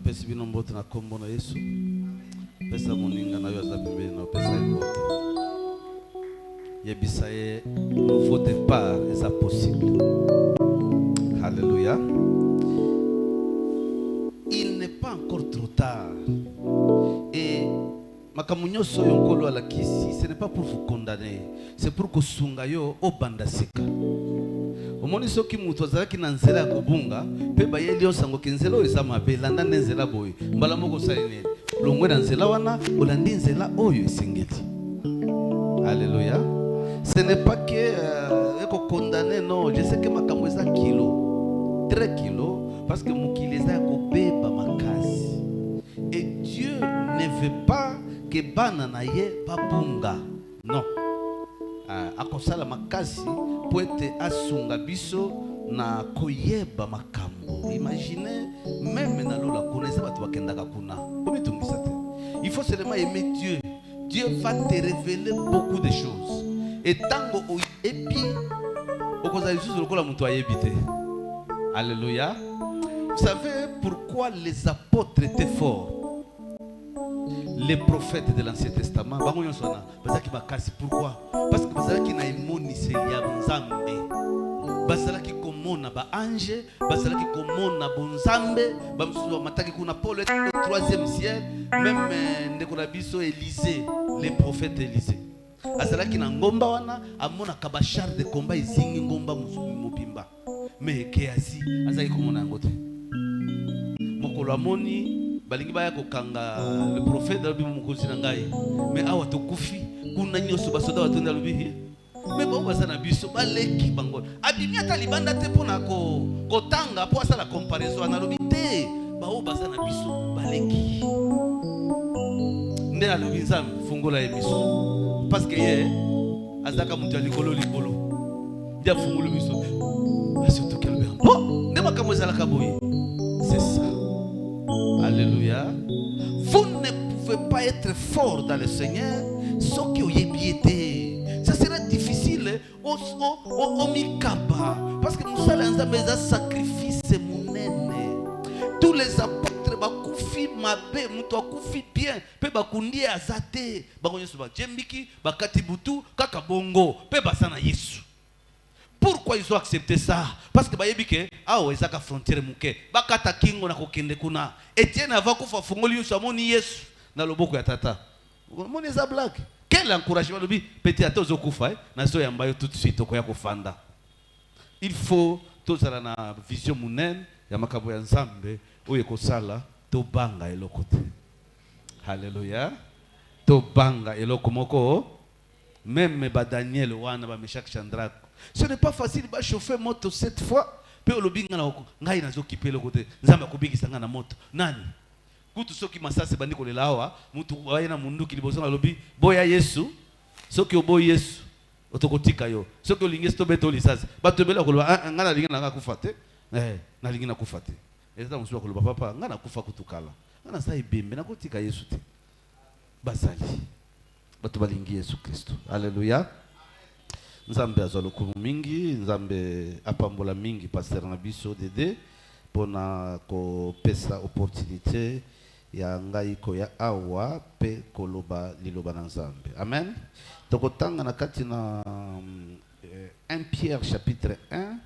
napesi bino mbote na kombo na Yesu. Pesa moninga na yo azapembe na pesa mbote. Yebisa ye nouveau départ est possible. Alléluia. Il n'est pas encore trop tard. Et makamunyoso yonkolo alakisi, ce n'est pas pour vous condamner, c'est pour que sunga yo obandasika. Omoni soki mutu azalaki na nzela ya kobunga pe bayeli osango kenzela oyo eza mabe landa nzela boyo mbala moko salineli longwe na nzela wana olandi nzela oyo esengeli. Alléluia. Ce n'est pas que eko condamner, non, je sais que makambo eza kilo très kilo parce que mokili eza ya kobeba makasi et Dieu ne veut pas que bana na ye babunga, non. Akosala makasi po ete asunga biso na koyeba makambo. Imaginez même na lola kuna eza batu bakendaka kuna komitungisa te. Il faut seulement aimer Dieu. Dieu va te révéler beaucoup de choses. Et tango oyebi okozala lisusu lokola mutu ayebi te. Alléluia. Vous savez pourquoi les apôtres étaient forts? Les prophètes de l'Ancien Testament, pourquoi? Parce que bazalaki na emonise ya Nzambe, bazalaki komona ba ange, bazalaki komona bonzambe, bamsusu mataki kuna Paul au 3e siècle, même ndeko na biso Élisée, les prophètes Élisée. Azalaki na ngomba wana amona ka ba char de combat izingi ngomba mobimba. Mais Géasi azalaki komona ngote. Mokolo amoni balingi baya kokanga le prophète de mukozi na ngai mais awa to kufi kuna nyoso basoda batonda lubihi mais ba bazana biso baleki bango abimi ata libanda te pona ko kotanga po asala comparaison na lobité ba o bazana biso baleki nde alobi Nzambe fungola emiso parce que ye azaka mutu likolo dia fungola biso asoto kelbe bon nde makambo ezala kaboye. C'est ça. Alléluia. Vous ne pouvez pas être fort dans le Seigneur sans que vous ayez piété. Ça serait difficile au mikaba. Parce que nous allons faire un sacrifice mounene. Tous les apôtres bakufi mabe, muto akufi bien, pe bakundi azate, bakonyesu ba jembiki, bakati butu, kaka bongo, pe basana Yesu. Pourquoi ils ont accepté ça? Parce que bayebi ke awo ezaka frontière muke bakata kingo na kokende kuna Etienne avant kufa fungoli yusu amoni Yesu na loboko ya tata moni za blague. Quel encouragement lobi petit ata ozokufa na so yamba yo tout de suite okoya kofanda. Il faut tozala na vision munene ya makabo ya Nzambe oyo kosala to banga eloko te. Alléluia. To banga eloko moko même ba Daniel wana ba Meshach Shadrach. Ce n'est pas facile de chauffer moto 7 fois. Pe olobinga na ngai nazo kipelo kote Nzambe akubikisa nga na moto. Nani? Kutu soki masase bandi kolela awa, mutu bayena munduki liboso na lobi, boya Yesu. Soki oboyi Yesu, otokotika yo. Soki olingi to beto lisase. Bato bela koloba nga na linga na kufa te. Na linga na kufa te. Ezata musu koloba papa, nga na kufa kutukala. Nga na sa ibembe na kotika Yesu te. Basali. Bato balingi Yesu Kristo. Alléluia. Nzambe azalokumu mingi, Nzambe apambola mingi pasteur na biso dede pona ko pesa opportunité ya ngai ko ya awa pe koloba liloba na Nzambe. Amen. Tokotanga na kati na 1 Pierre chapitre 1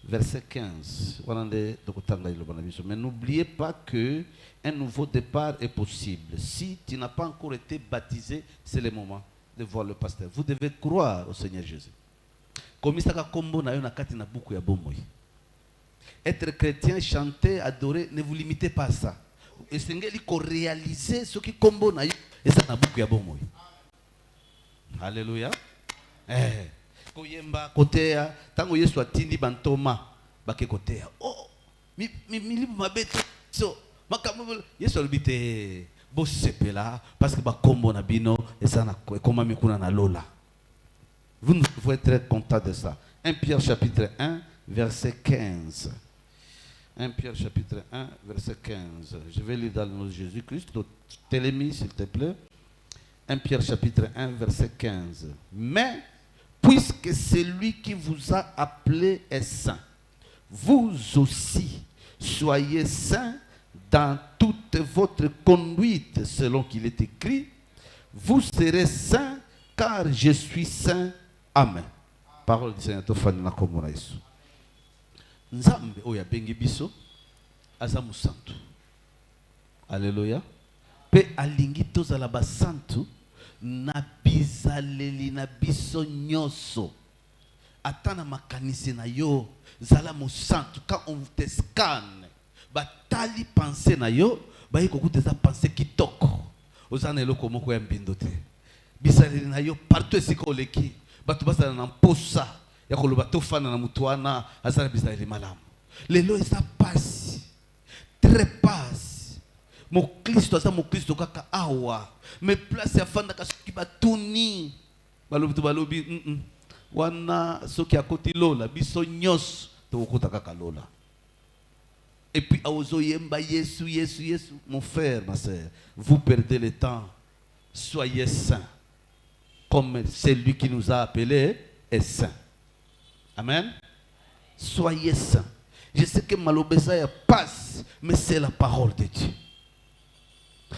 verset 15. Wanande tokotanga liloba na biso. Mais n'oubliez pas que un nouveau départ est possible. Si tu n'as pas encore été baptisé, c'est le moment de voir le pasteur. Vous devez croire au Seigneur Jésus. Comme ça kombo na yo na kati na buku ya bomoi. Être chrétien, chanter, adorer, ne vous limitez pas à ça. Esengeli ko réaliser ce qui kombo na yo eza na buku ya bomoi. Alléluia. Koyemba kotea tango Yesu atindi bantoma bake kotea. Oh, milibu mabeto so makambo Yesu alibite bosepela parce que ba kombo na bino ezana koma mikuna na lola. Vous devez être très content de ça. 1 Pierre chapitre 1 verset 15. 1 Pierre chapitre 1 verset 15. Je vais lire dans le nom de Jésus-Christ. Télémis s'il te plaît. 1 Pierre chapitre 1 verset 15. Mais puisque celui qui vous a appelé est saint, vous aussi soyez saints dans tout toute votre conduite selon qu'il est écrit, vous serez saints car je suis saint. Amen. Parole du Seigneur. Nzambe oya bengi biso azamu santu. Alléluia. Pe alingi tozala ba santu na bizaleli na biso nyoso. Atana makanisi na yo zala mo santu. Quand on te scanne, batali pensée na yo, ba yiko kuteza pensée kitoko. Ozana eloko moko ya mbindo te. Bizaleli na yo partout esiko leki. Batu basala na mposa. Ya koloba tofana na mutuana azala bizaleli malamu. Lelo eza pasi. Très pasi. Mon Christ aza mon Christ kaka awa. Me place ya fanda kasuki batuni. Balobi wana soki akoti lola biso nyos to okota kaka lola. Et puis aozo yemba Yesu. Mon frère, ma sœur, vous perdez le temps. Soyez saints. Comme celui qui nous a appelés est saint. Amen. Soyez saints. Je sais que Malobesa passe, mais c'est la parole de Dieu.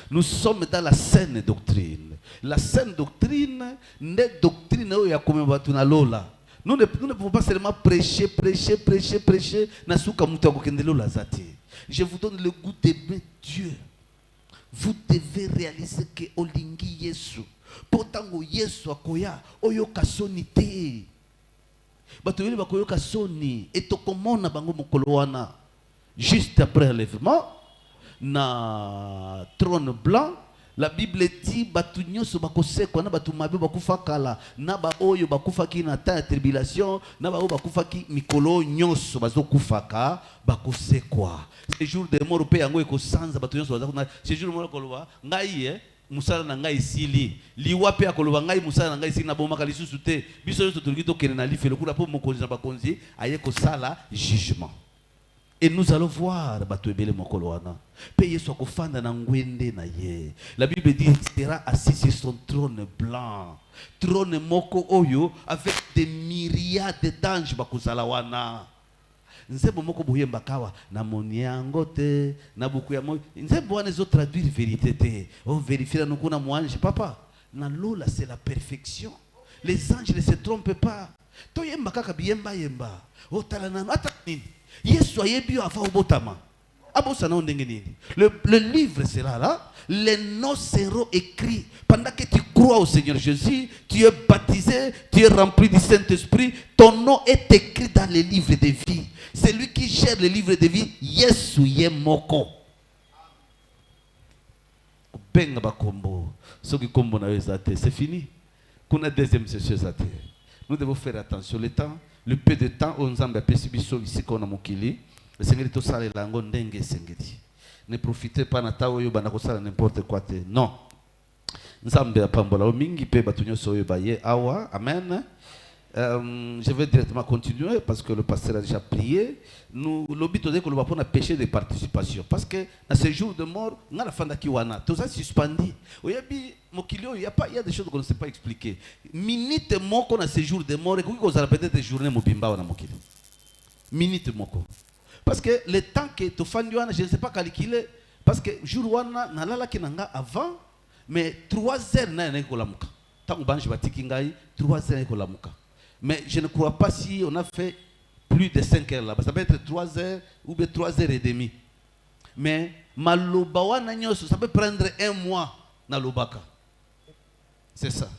Nous sommes dans la saine doctrine. La saine doctrine n'est doctrine où il y a comme batuna lola. Nous ne pouvons pas seulement prêcher. Je vous donne le goût d'aimer Dieu. Vous devez réaliser que Olingi Yesu. Pourtant, Yesu akoya oyo kasoni te. Batoueli bakoyo kasoni et tokomona bango mokolo wana. Juste après l'enlèvement, na trône blanc, la Bible dit batu nyonso bakosekwa na batu mabe bakufa kala na ba oyo bakufa ki na ta tribulation na ba oyo bakufa ki mikolo nyonso bazokufaka bakosekwa. Ce jour de mort pe yango ekosanza batu nyonso bazakuna. Ce jour de mort koloba ngai musala na ngai sili liwa pe akoloba ngai musala na ngai sili na bomaka lisusu te biso nyonso tolingi tokende na lifelo kuna po mokonzi na bakonzi aye kosala jugement. Et nous allons voir bato ebele mokolo wana pe Yesu akofanda na ngwende na ye. La Bible dit qu'il sera assis sur son trône blanc, trône moko oyo avec des myriades d'anges bakozala wana. Nzembo moko boyemba kawa na moniango te na buku ya moyo. Nzembo wana zo traduire vérité te. On vérifie nous kuna mwanji papa. Na lola c'est la perfection. Les anges ne se trompent pas. To yemba kaka biyemba yemba. O talana ata nini. Yesu ayebio afa obotama. Abosana ondenge nini. Le livre sera là. Les noms seront écrits. Pendant que tu crois au Seigneur Jésus, tu es baptisé, tu es rempli du Saint-Esprit. Ton nom est écrit dans les livres de vie. C'est lui qui gère les livres de vie. Yesu yemoko. Benga bakombo. Soki kombo na ezate, c'est fini. Kuna deuxième session ezate. Nous devons faire attention. Le temps, le peu de temps, on nous a pessibiso ici qu'on a mokili. Le Seigneur est au salé lango ndenge sengedi. Ne profitez pas na tawo yo bana kosala n'importe quoi te. Non. Nzambe apambola o mingi pe batunyo soyo baye awa. Amen. Je vais directement continuer parce que le pasteur a déjà prié. Nous l'obito de que nous avons péché de participation parce que dans ce jour de mort, on a la fin d'Akiwana. Tout ça suspendu. Il y a des choses qu'on ne sait pas expliquer. Minute moko na ce jour de mort et qu'on a peut-être des journées mobimba na mokili. Minute moko. Parce que le temps que tu fais, je ne sais pas calculer. Parce que jour wana na lala kinanga avant, mais 3 heures na ne kolamuka. Tant que banji batiki ngai 3 heures kolamuka. Mais je ne crois pas si on a fait plus de 5 heures là-bas. Ça peut être 3 heures ou bien 3 heures et demie. Mais malobawa na nyoso, ça peut prendre 1 mois na lobaka. C'est ça.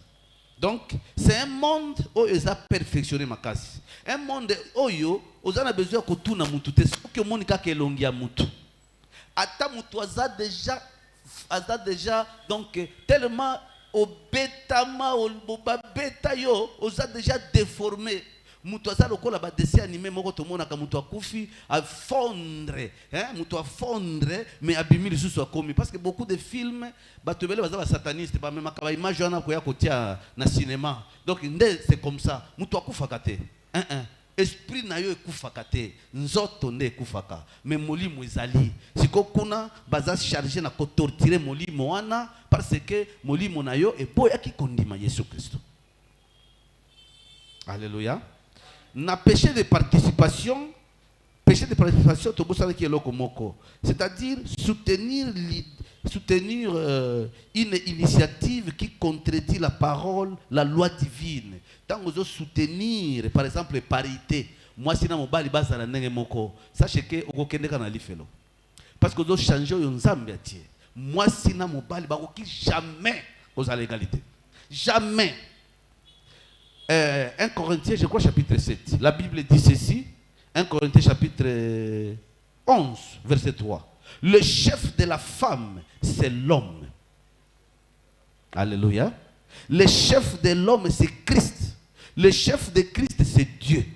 Donc, c'est un monde où ils ont perfectionné ma casse. Un monde où ils ont besoin de tout na mutu. C'est ce que monika kelongia mutu. Ata mutu a déjà donc tellement au bétama au beta yo oza déjà déformé mutu aza lokola ba dessin animé moko to mona ka mutu akufi a fondre mutu a fondre mais abimi lisusu akomi parce que beaucoup de films bato bele baza ba sataniste ba même ka ba image wana ko ya kotia na cinéma donc c'est comme ça mutu akufa kate esprit na yo ekufaka te nzoto nde ekufaka mais molimo ezali siko kuna baza chargé na ko torturer molimo wana parce que molimo na yo eboyaki kondima Yesu Christ. Alléluia. Na péché de participation péché de participation, c'est-à-dire soutenir une initiative qui contredit la parole, la loi divine. Tant que vous soutenir, par exemple, les parités, moi, si je suis bazala ndenge moko, sachez que vous kende kana lifelo. Parce que vous changez yon zambe atie. Moi, si na mobali bakoki jamais aux l'égalité. Jamais. 1 Corinthiens, je crois, chapitre 7. La Bible dit ceci. 1 Corinthiens, chapitre 11, verset 3. Le chef de la femme, c'est l'homme. Alléluia. Le chef de l'homme, c'est Christ. Le chef de Christ, c'est Dieu.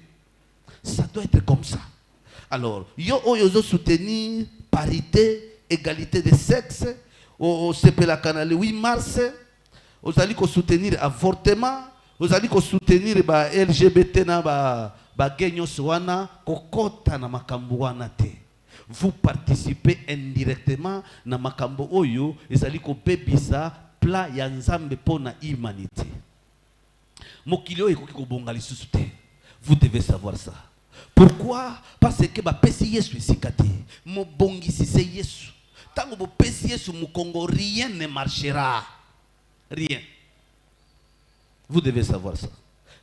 Ça doit être comme ça. Alors, yo soutenir parité, égalité de sexe, au CP la canal 8 mars, vous allez soutenir avortement, vous allez soutenir LGBT na ba genyo swana kokota na makambo wana te. Vous participez indirectement na makambo oyo, vous allez bebisa pla ya nzambe pona humanité. Mokilio ekoki kobonga lisusu te. Vous devez savoir ça. Pourquoi? Parce que bapesi Yesu isikate. Mo bongisi c'est Yesu. Tango bo pesi Yesu mu Congo, rien ne marchera. Rien. Vous devez savoir ça.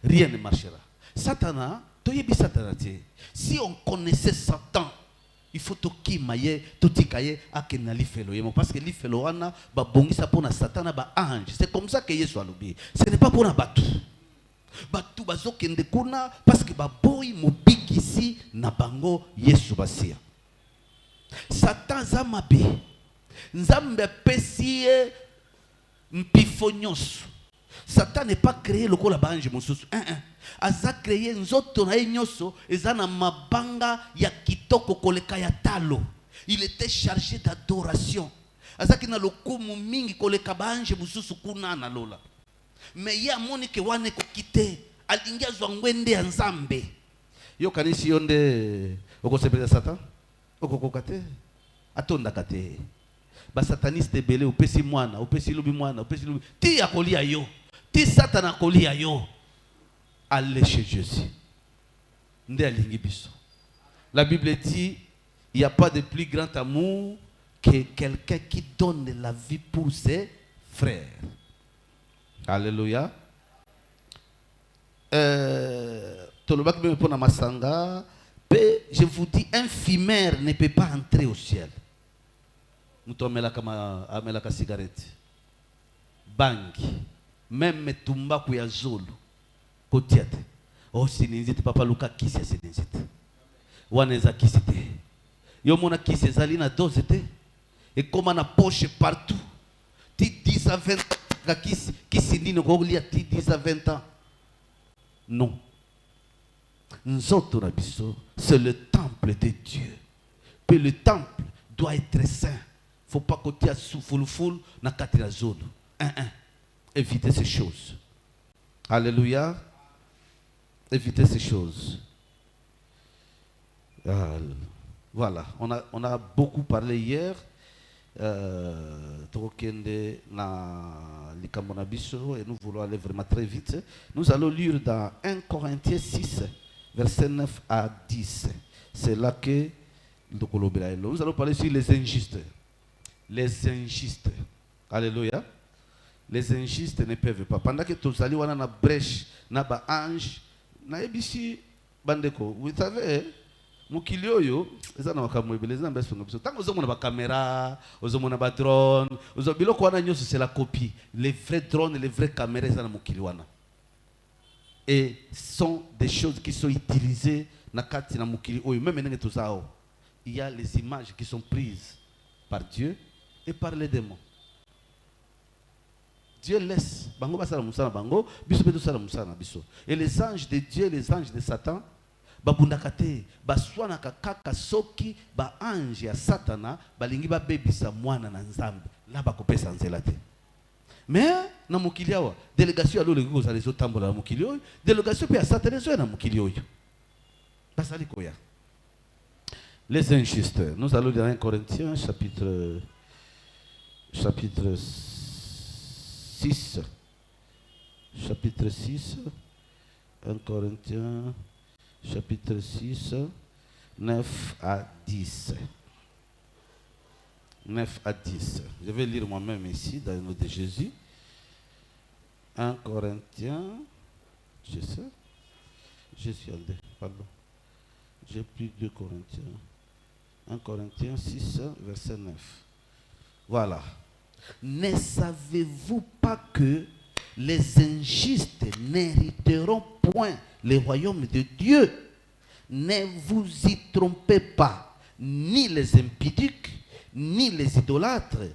Rien ne marchera. Satana, toyebi Satana te. Si on connaissait Satan, il faut toki maye, totikaye akena lifelo yemo parce que lifelo wana ba bongisa pona Satana ba ange. C'est comme ça que Yesu a lobi. Ce n'est pas pour un bateau. Batu bazokende kuna parce que baboyi mobikisi na bango Yesu basia. Satan zamabe nzambe pesi mpifo nyonso. Satan n'est pas créé le kola bange mosusu. Aza créé nzoto na nyonso ezana mabanga ya kitoko koleka ya talo. Il était chargé d'adoration. Azaki na lokumu mingi koleka bange mosusu kuna na lola. Mais ya moni ke wane ko kite alingia zwangwende ya nzambe. Yo kanisi yonde okosepeza Satan okokokate atonda kate. Ba sataniste belé opesi mwana, opesi lubi mwana, opesi lubi ti akolia yo. Ti Satan akolia yo. Allez chez Jésus. Nde alingi biso. La Bible dit il n'y a pas de plus grand amour que quelqu'un qui donne la vie pour ses frères. Alléluia. Je vous dis, un fumeur ne peut pas entrer au ciel. Nous tomons la cigarette. Bangi. Même tumba kuya zolo. Kotiate. Oh, si n'hésite pas, Luka kisi ya n'hésite. Waneza kisite. Yo mona kisi zali na dose te. Et comme on a poche partout. Ti 10 à 20 qui 10 à 20 ans. Non. C'est le temple de Dieu. Puis le temple doit être saint. Il ne faut pas que tu aies souffle na katira zone. Évitez ces choses. Alléluia. Évitez ces choses. Voilà. On a beaucoup parlé hier. Et nous voulons aller vraiment très vite. Nous allons lire dans 1 Corinthiens 6, versets 9 à 10. C'est là que nous allons parler sur les injustes. Les injustes. Alléluia. Les injustes ne peuvent pas. Pendant que tous allez wana na brèche, na ba ange, na ebisi bandeko. Vous savez, mukilio yo eza na makambo ebele eza na beso na biso tango ozomona ba caméra ozomona ba drone ozobiloko wana nyoso c'est la copie. Les vrais drones, les vraies caméras eza na mukili wana et sont des choses qui sont utilisées na kati na mukili oyo même ndenge tozao. Il y a les images qui sont prises par Dieu et par les démons. Dieu laisse bango basala musala bango biso beto sala musala biso et les anges de Dieu, les anges de Satan babundakate baswanaka kaka soki ba ange ya Satana balingi babebisa mwana na nzambe la bakopesa nzela te. Mais na mokili awa délégation alo leki kozala ezotambola na mokili oyo délégation pe ya Satana ezoya na mokili oyo basali koya. Les injustes. Nous allons lire 1 Corinthiens chapitre 6. Chapitre 6. 1 Corinthiens chapitre 6, 9 à 10. 9 à 10. Je vais lire moi-même ici, dans le nom de Jésus. 1 Corinthiens, je sais. Je suis allé, pardon. J'ai plus 2 Corinthiens. 1 Corinthiens 6, verset 9. Voilà. Ne savez-vous pas que les injustes n'hériteront point le royaume de Dieu? Ne vous y trompez pas, ni les impudiques, ni les idolâtres,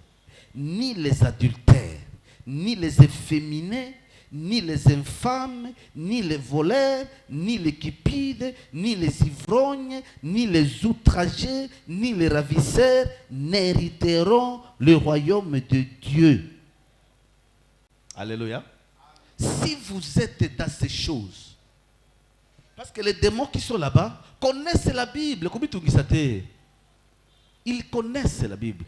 ni les adultères, ni les efféminés, ni les infâmes, ni les voleurs, ni les cupides, ni les ivrognes, ni les outragés, ni les ravisseurs n'hériteront le royaume de Dieu. Alléluia. Si vous êtes dans ces choses, parce que les démons qui sont là-bas connaissent la Bible. Ils connaissent la Bible.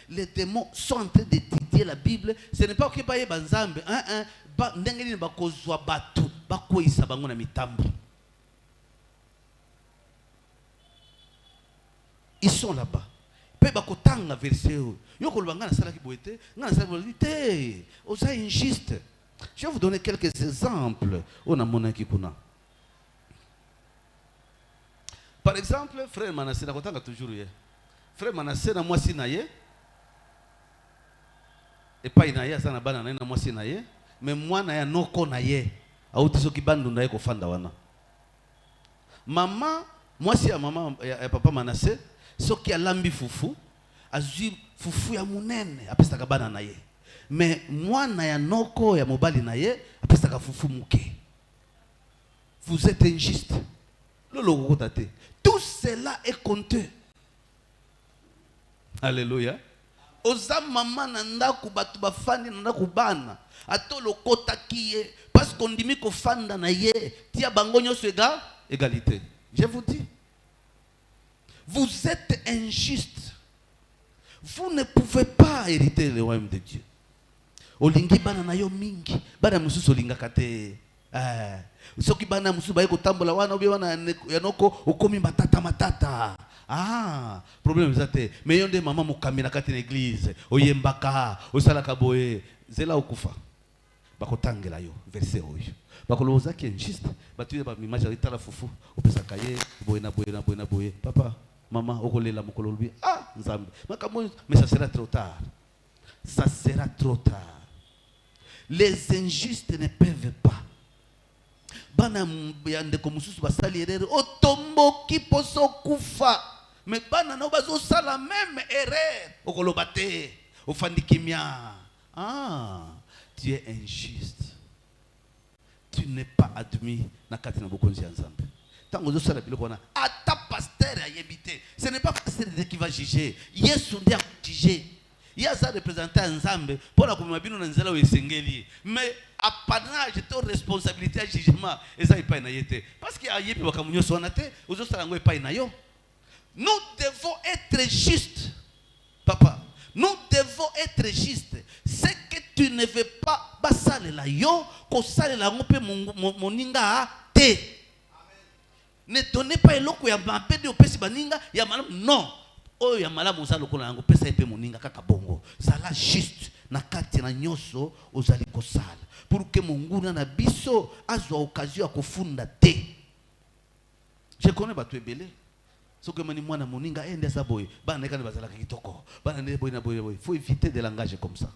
Les démons sont en train d'étudier la Bible. Ce n'est pas que ils sont là-bas. Je vais vous donner quelques exemples. Par exemple, frère Manassé, frère Manassé, na moi si naye, et pas inaye, ça na bana na moi si naye, mais moi na noko naye, auti soki bandu naye ko fanda wana. Maman, moi si ya maman ya papa Manassé, soki ya lambi fufu, azui fufu ya munene, apesa ka bana naye. Mais moi na ya noko ya mobali naye, apesa ka fufu muke. Vous êtes injuste. Tout cela est compté. Alléluia. Oza mama nanda kubatu bafandi nanda kubana. Atolo kota kiye. Parce qu'on dit ko fanda na ye. Tia bangonyo swega égalité. Je vous dis. Vous êtes injuste. Vous ne pouvez pas hériter le royaume de Dieu. Olingi bana na yo mingi. Bana mususu olinga kate. Soki bana mususu baye kotambola wana obi wana yanoko okomi matata. Ah, problème zate. Mais yonde mama mukamina kati na église, oyembaka, osalaka boye, zela okufa. Bakotangela yo, verset oyo. Bakoloza ki injuste, batuye ba image itala fufu, opesaka ye boye na boye. Papa, maman okolela mokolo lubi. Ah, nzambe. Mais ça sera trop tard. Ça sera trop tard. Les injustes ne peuvent pas. Bana yande ko mususu basali erreur otomboki poso kufa, mais bana na bazo sala même erreur okolobate ofandikimia. Ah, tu es injuste, tu n'es pas admis na kati na bokonzi ya Nzambe. Tango zo sala biloko na ata pasteur ayebite, ce n'est pas pasteur qui va juger, Yesu ndiye juger. Il y a ça représenté à Nzambe pour la communauté na nzela o esengeli, mais apanage to responsabilité à jugement et ça pas na yete parce qu'il y a yepi bakamunyo sonate ozo sala ngo pas na yo. Nous devons être justes, papa. Nous devons être justes. Ce que tu ne veux pas basale la yo ko sale la ngope moninga te. Ne donnez pas eloko ya mabe de opesi baninga ya malam, non. Oh ya malamu za lokola yango pesa epe moninga kaka bongo. Sala juste na kati na nyoso ozali kosala pour que monguna na biso azwa occasion ya kofunda te. Je connais batu ebele. Soki mani mwana moninga ende sa boye, bana nekana bazala kitoko. Bana ne boye na boye. Faut éviter de langage comme ça.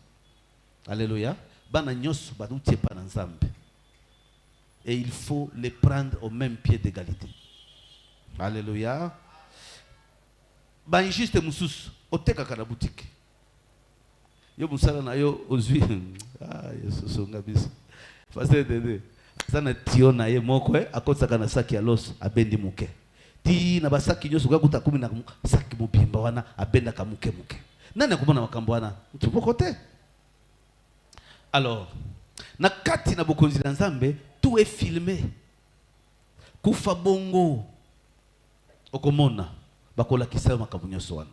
Alléluia. Bana nyoso badutie pa na Nzambe. Et il faut les prendre au même pied d'égalité. Alléluia. Ba injuste mususu oteka kana boutique. Yo musala na yo ozwi. Ah, Yesu songa biso. Pasteur Dede. Sana tio na ye moko akotaka na saki ya loso abendi muke. Ti na basaki nyoso kakuta 10 na saki mobimba wana abenda ka muke. Nani akomona makambo wana? Mtupoko te. Alors, na kati na bokonzi na Nzambe tout est filmé. Kufa bongo okomona bakola kisema makambo nyoso wana.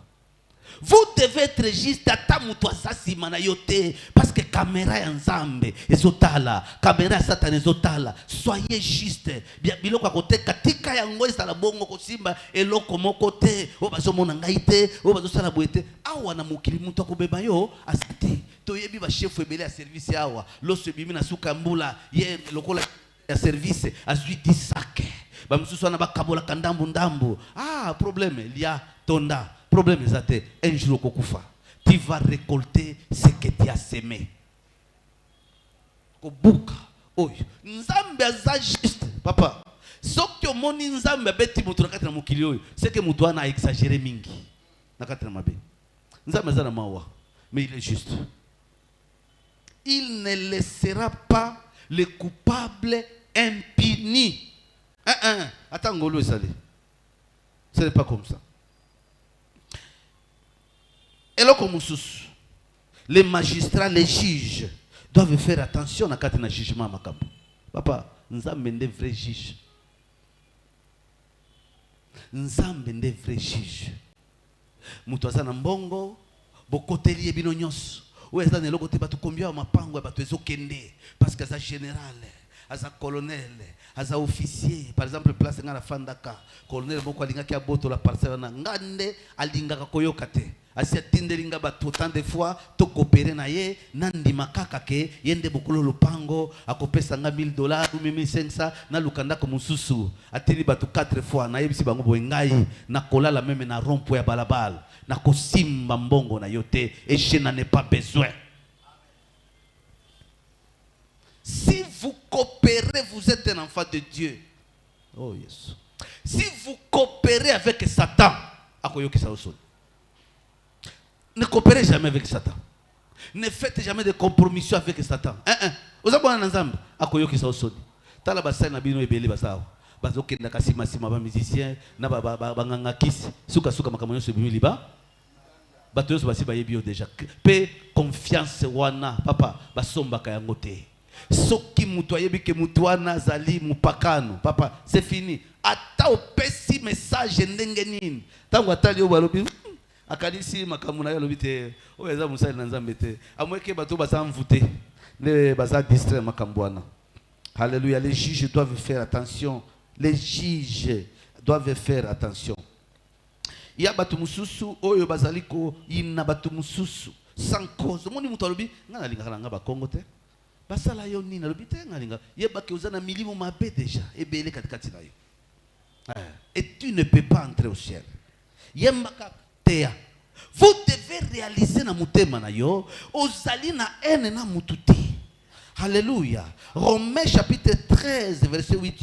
Vous devez être juste ata mutu asasima na yote parce que caméra ya nzambe ezotala, caméra ya Satan ezotala. Soyez juste. Biloko kote katika yango ezala bongo kosimba eloko moko te, o bazomona ngai te, o bazosala boete. Awa na mokili mutu akobeba yo asite. Toyebi ba chef ebele ya service awa. Loso bimi na suka mbula ye lokola ya service azwi disake. Ba mususu na bakabola kandambu ndambu. Ah, problème il y a tonda. Problème est un jour au Kokufa, tu vas récolter ce que tu as semé. Kobuka, oh, nzambe aza juste, papa. Ce que mon nzambe beti mutu na kati na mokili oyo, c'est que mutu ana exagéré mingi. Na kati na mabe. Nzambe aza na mawa, mais il est juste. Il ne laissera pas les coupables impunis. Attends, ngolo esali. Ce n'est pas comme ça. Et là, comme les magistrats, les juges doivent faire attention à quand jugement makambo. Papa, nous avons des vrais juges. Nous avons des vrais juges. Mutuaza na mbongo, bokoteli ebino nyonso. Oeza ne lokote batu kombia mapango batu ezokende parce que ça général, aza colonel, aza officier. Par exemple, place ngana fandaka, colonel moko alinga ki aboto la parcelle na ngande alinga koyoka te. Asi atindelinga batu autant de fois to coopérer na ye nandi makaka ke yende bokolo lupango akopesa nga $1000 ou $1500 na lukanda ko mususu atini batu 4 fois na yebisi bango boengai na kolala meme na rompo ya balabala na kosimba mbongo na yote et je n'en ai pas besoin. Si vous coopérez, vous êtes un enfant de Dieu. Oh yes. Si vous coopérez avec Satan, akoyoki sa osoni. Ne coopérez jamais avec Satan. Ne faites jamais de compromission avec Satan. Vous avez un ensemble. Akoyoki sa osoni. Tala basai na bino ebele basawa. Bazokenda kasima sima ba musicien na ba nganga kisi. Suka makamonyo so bimi liba. Bato so basi ba yebio déjà. Pe confiance wana papa basomba ka yango te. Soki mutu ayebi ke mutu wana zali mupakano. Papa, c'est fini. Ata opesi message ndenge nini. Tango atali yo balobi akalisi makamuna ya lobite oeza musali na nzambe te amweke bato basa mvute ne basa distrait makambwana. Alléluia. Les juges doivent faire attention. Les juges doivent faire attention. Il y a batu mususu oyo bazaliko ina batu mususu sans cause. Moni mutu alobi ngana lingaka nga ba Kongo te basala yo nini alobi te ngalinga yebaki uzana milimo mabe déjà ebele katikati na yo. Et tu ne peux pas entrer au ciel. Yembaka vous devez réaliser na mutema na yo ozali na ene na mututi. Alléluia. Romains chapitre 13 verset 8.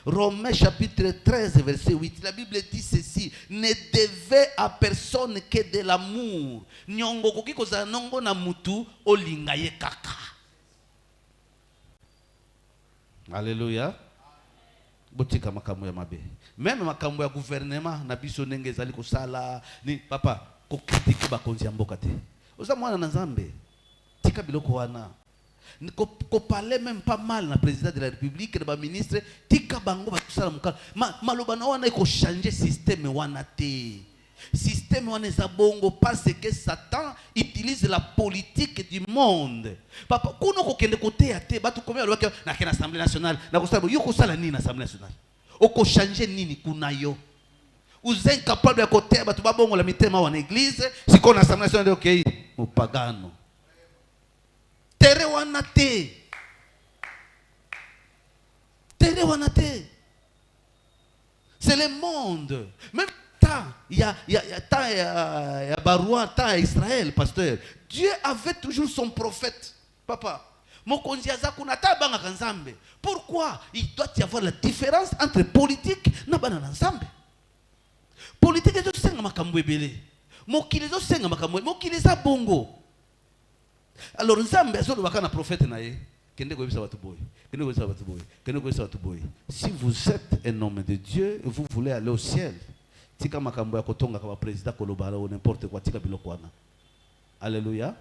Romains chapitre 13 verset 8. La Bible dit ceci: ne devez à personne que de l'amour. Nyongo koki kozala nongo na mutu olinga ye kaka. Alléluia. Botika makambo ya mabe. Même makambo ya gouvernement na biso ndenge ezali kosala ni papa ko critique ba konzi ya mboka te. Oza mwana na Nzambe. Tika biloko wana. Ko parler même pas mal na président de la République, na ministre, tika bango ba kusala mukala. Maloba na wana iko changer système wana te. Système wana eza bongo parce que Satan utilise la politique du monde. Papa, kuno ko kende kote ate batu komela lwaki na kena Assemblée nationale, na kosala yo kosala nini na Assemblée nationale? Oko changer nini kuna yo? Vous êtes capable de côté batu babongo la mitema wana église, siko na Assemblée nationale okay, mupagano. Tere wana te. Tere wana te. C'est le monde. Même il y a Baroua, Israël, pasteur. Dieu avait toujours son prophète. Papa, pourquoi il doit y avoir la différence entre politique et ensemble? Politique est aussi un makambo ebele. Mokili est aussi un makambo. Mokili est bongo. Alors Nzambe azo bakana prophète nae. Si vous êtes un homme de Dieu et vous voulez aller au ciel, tika makambo ya kotonga kama président kolobala ou n'importe quoi tika biloko wana. Alléluia.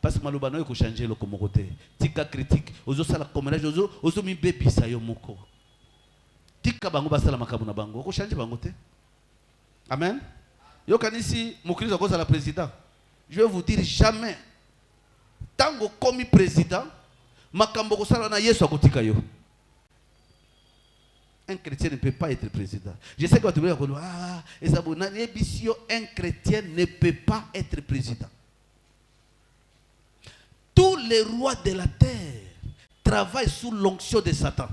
Parce que maloba no ko changer le komokote. Tika critique, ozo sala comménage, ozo mi bebisa yo moko. Tika bango basala makambo na bango, ko changer bango te. Amen. yo kanisi mokristo cause la président. Je vais vous dire jamais tango komi président makambo ko sala na Yesu akotika yo. Un chrétien ne peut pas être président. Je sais que vous allez dire, un chrétien ne peut pas être président. Tous les rois de la terre travaillent sous l'onction de Satan.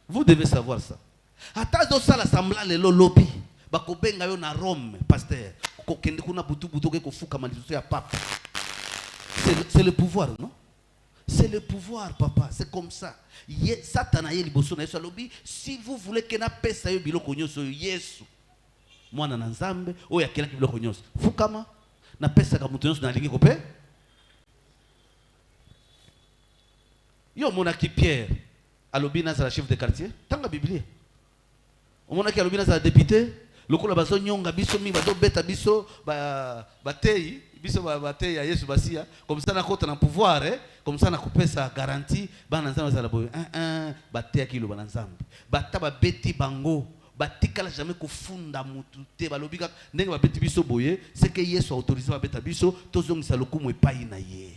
Vous devez savoir ça. Le lobby, na Rome, pasteur. C'est le pouvoir, non? C'est le pouvoir, papa. C'est comme ça. Si vous voulez que na pesa yo biloko nyonso Yesu mwana na nzambe oyo akelaki biloko nyonso fukama na pesa ka mutu nyonso na lingi kope yo monaki Pierre alobi na la chef de quartier tanga Biblia omonaki alobi na la député lokola bazo nyonga biso mi bazo beta biso batei biso batei ya Yesu basia comme ça na kota na pouvoir comme ça na kopesa garantie bana nzambe za la boyo batei akilo bana nzambe bata ba beti bango batikala jamais kofunda mutu te balobika ndenge ba beti biso boye c'est que Yesu a autorisé ba beta biso tozongisa lokumu epai na ye.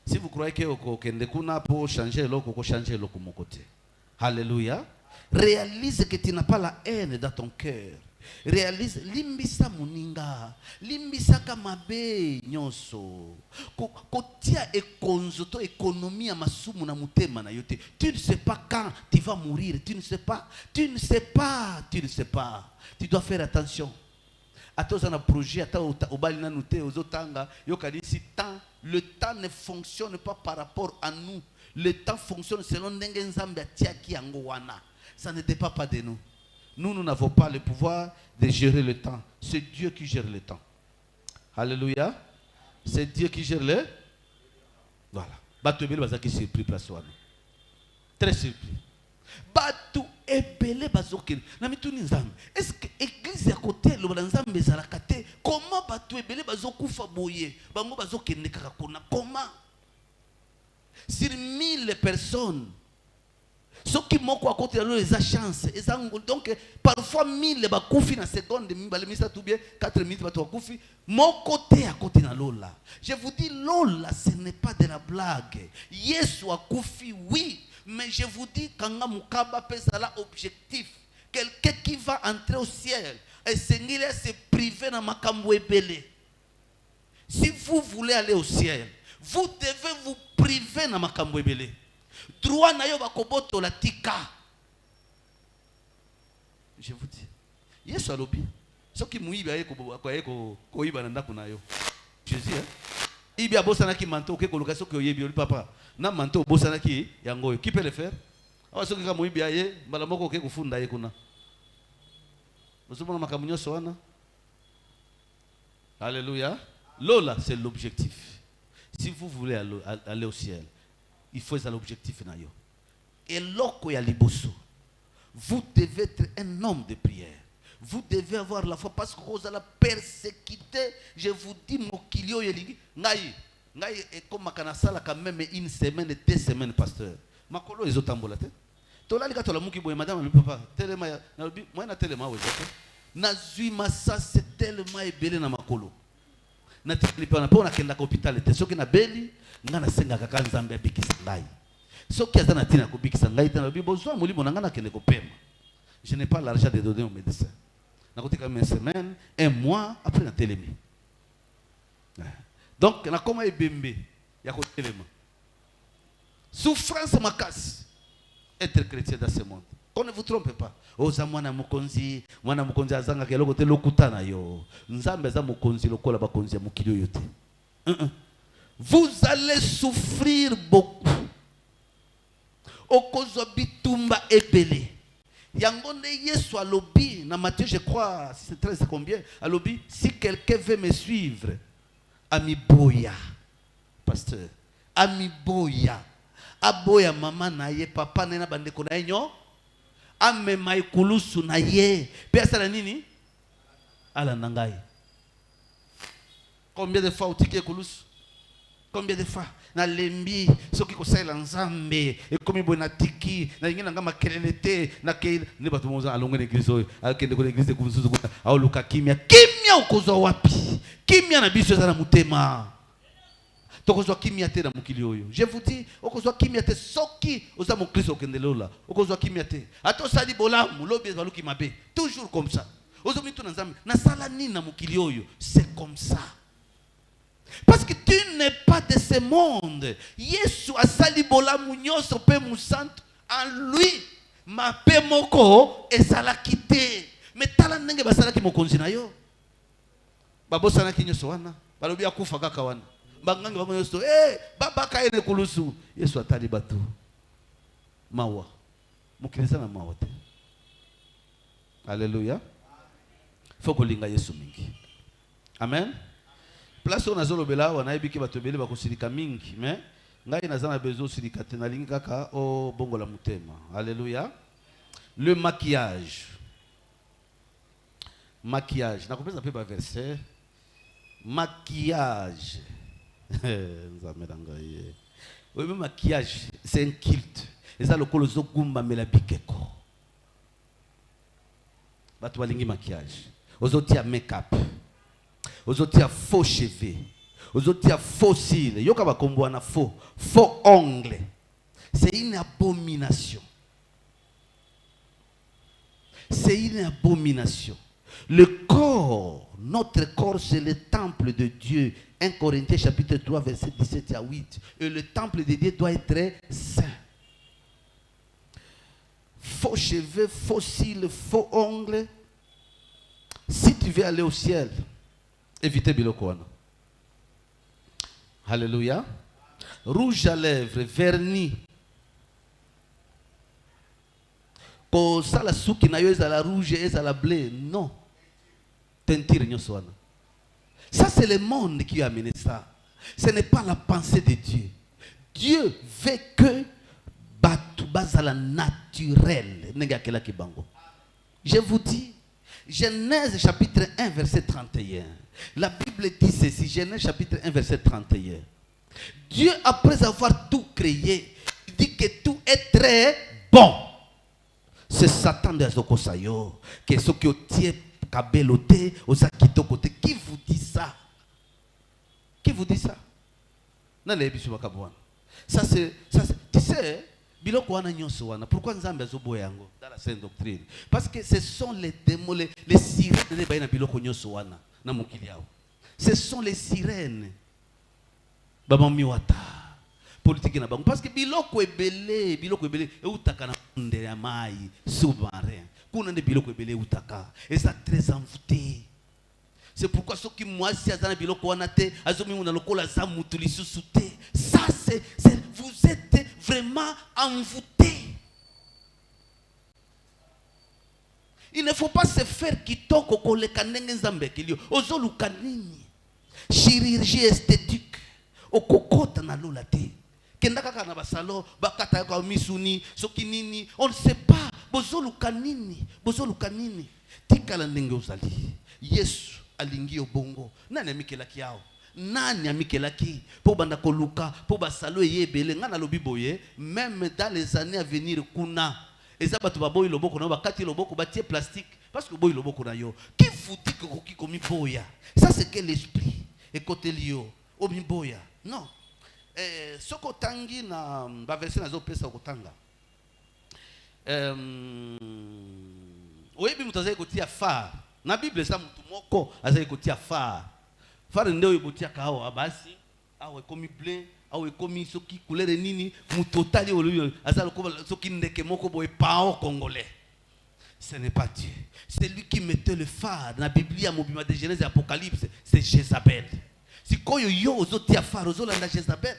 Si vous croyez que okende kuna pour changer loko ko changer loko mon côté. Alléluia. Réalise que tu n'as pas la haine dans ton cœur. Réalise limbisa muninga, limbisa kamabe nyonso. Kotia ekonzoto économie masumu na mutema na yote. Tu ne sais pas quand tu vas mourir, tu ne sais pas. Tu dois faire attention. Attends un projet, attends au balina noté aux otanga, yokanisi temps, le temps ne fonctionne pas par rapport à nous. Le temps fonctionne selon Nengenzambe Tiaki Angowana. Ça ne dépend pas de nous. Nous n'avons pas le pouvoir de gérer le temps. C'est Dieu qui gère le temps. Alléluia. C'est Dieu qui gère le. Voilà. Batou ebele bazaki surpris place wana. Très surpris. Batou ebele bazokene. Na mituni nzambe. Est-ce que église à côté le nzambe zalakate comment batou ebele bazokufa boye? Bango bazokene kaka kona comment? Sur 1000 personnes. Ce qui m'a quoi côté les a chance donc parfois 1000 ba koufi na seconde mi ba lemisa tout bien 4 minutes ba to koufi mon côté à côté na lola. Je vous dis lola ce n'est pas de la blague. Yesu a koufi oui, mais je vous dis kanga mukaba pesa la objectif. Quelqu'un qui va entrer au ciel et Seigneur se priver na makambo ebele. Si vous voulez aller au ciel, vous devez vous priver na makambo ebele. Droit na yo bakoboto la tika. Je vous dis. Yesu alobi. Soki muibi aye ko iba na ndako na yo. Jésus ibi abosana ki manto ke koluka soki oyebi oli papa. Na manto bosana ki yango yo. Qui peut le faire? Awa soki ka muibi aye mbala moko ke kufunda ye kuna. Bosomona makamunyo soana. Alléluia. Lola c'est l'objectif. Si vous voulez aller au ciel, il faut être l'objectif. Et lorsqu'il y a liboso, vous devez être un homme de prière. Vous devez avoir la foi parce que vous allez persécuter. Je vous dis, mon kilio yeli, ngai et comme makanasala quand même une semaine, 2 semaines, pasteur. Ma colo est autant tête. Tola lika tola muki boye madame le papa. Telema na bi moi na telema we zate. Na zui massa c'est tellement ebele na makolo. Na telipa na pona kenda hôpital te soki na beli ngana senga kaka nzambe abikisa ngai. Soki azana tina ko bikisa ngai tana bi bozwa molimo na ngana kende ko pema. Je n'ai pas l'argent de donner au médecin. Na kotika une semaine, un mois après na telemi. Donc na koma ebembe ya ko telema. Souffrance makasi être chrétien dans ce monde. Qu'on ne vous trompe pas. Oza mwana mukonzi azanga keloko te lokuta na yo. Nzambe za mukonzi lokola bakonzi ya mukilio yote. Vous allez souffrir beaucoup. Okozo bitumba ebele. Yangonde Yesu alobi na Matthieu je crois c'est 13 combien alobi si quelqu'un veut me suivre amiboya pasteur amiboya aboya mama na ye papa na bandeko na enyo amema ikulusu na ye pesa na nini ala nangai combien de fois utike ikulusu combien de fois na lembi soki ko sala nzambe e komi bona tiki na ngina ngama kelelete na ke ne bato moza alonga l'église akende ko l'église ko musuzu ko aoluka kimia ukozwa wapi kimia na biso za na mutema tokozwa kimia te na mukili oyo je vous dis okozwa kimia te soki oza mo Kristo okendelola okozwa kimia te ato sali bolamu lobi baluki mabe toujours comme ça ozo mitu na nzambe na sala nini na mukili oyo c'est comme ça. Parce que tu n'es pas de ce monde. Yesu asali bola munyoso pe musantu en lui ma pe moko ezala kité. Mais tala ndenge basala ki mokonzi na yo. Babosana ki nyoso wana. Balobi akufa kaka wana. Bangangi bango nyoso baba ka ene kulusu. Yesu atali batu. Mawa. Mukilisa na mawa te. Alléluia. Faut kolinga Yesu mingi. Amen. Place on a zolo bela wana ebiki batobele bakosirika mingi mais ngai nazana bezo sirika te na lingi kaka o bongo la mutema. Alléluia. Le maquillage. Maquillage. Na comprendre un peu ba verset. Maquillage. Oui, mais maquillage, c'est un culte. Et ça le kolo zo gumba mela bikeko. Batu balingi maquillage. Ozoti a make-up. Ozoti a faux cheveux. Ozoti a faux cils. Yoka ba kombo na faux ongles. C'est une abomination. C'est une abomination. Le corps, notre corps, c'est le temple de Dieu. 1 Corinthiens chapitre 3, verset 17 à 8. Et le temple de Dieu doit être saint. Faux cheveux, faux cils, faux ongles. Si tu veux aller au ciel, évitez Bilokwana. Alléluia. Rouge à lèvres, vernis. Ko sala suki na yo ezala rouge ezala bleu, non. Tentire nyoswana. Ça c'est le monde qui a amené ça. Ce n'est pas la pensée de Dieu. Dieu veut que batu bazala naturel. Nengakela kibango. Je vous dis, Genèse chapitre 1 verset 31. La Bible dit ceci, Genèse chapitre 1 verset 31. Dieu après avoir tout créé, dit que tout est très bon. C'est Satan de Azokosayo que ce qui tient kabeloté aux akito côté. Qui vous dit ça? Qui vous dit ça? Ça c'est tu sais biloko wana nyonso wana. Pourquoi Nzambe azoboya yango dans la sainte doctrine? Parce que ce sont les démons, les sirènes de baina biloko nyonso wana na mokili yao. Ce sont les sirènes. Baba miwata. Politique na bango parce que biloko ebele eutaka na ndere ya mai sous-marin. Kuna ne biloko ebele eutaka. Et ça très envoûté. C'est pourquoi ceux qui moi si azana biloko wana te azomi muna lokola za mutu lisusu te. Ça c'est vous êtes vraiment envoûté. Il ne faut pas se faire kitoko koleka ndenge nzambe kilio. Ozoluka nini? Chirurgie esthétique. Okokota na lola te. Kendaka na basalo bakata kwa misuni soki nini on ne sait pas bozoluka nini tikala ndenge ozali. Yesu alingi obongo nani amikelaki yao nani amikelaki po banda koluka po basalo yebele ngana lobi boye même dans les années à venir kuna eza batu baboyi loboko na bakati loboko batie plastique parce que boyi loboko na yo qui vous dit que koki komi boya ça c'est que l'esprit et côté lio omi boya non. Soko tangi na ba verset na zo pesa okotanga. Oyebi mutazaye kotia phare. Na Bible sa mutu moko azaye kotia phare. Phare ndio yobotia kawo abasi, awe komi bleu, awe komi soki couleur nini, mutu tali olobi azalo ko soki ndeke moko boye pao congolais. Ce n'est pas Dieu. C'est lui qui mettait le phare. Na Bible ya mobima de Genèse et Apocalypse, c'est Jézabel. Si koyo yo ozotia phare ozolanda Jézabel.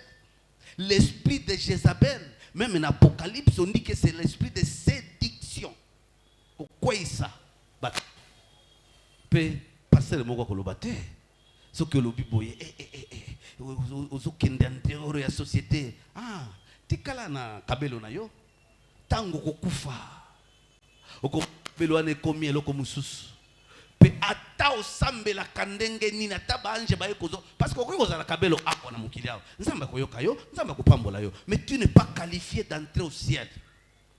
L'esprit de Jézabel, même en Apocalypse, on dit que c'est l'esprit de séduction. Pourquoi ça? Peut passer le mot qu'on batte. Ce que le biboye, aux dehors de la société. Ah, tikala na kabelo na yo. Tango kokufa. Oko kabelo ane komi eloko mususu. Pe ata osambe la kandenge nina taba anje baye kozo. Parce que oko ozala kabelo ako na mais tu n'es pas qualifié d'entrer au ciel.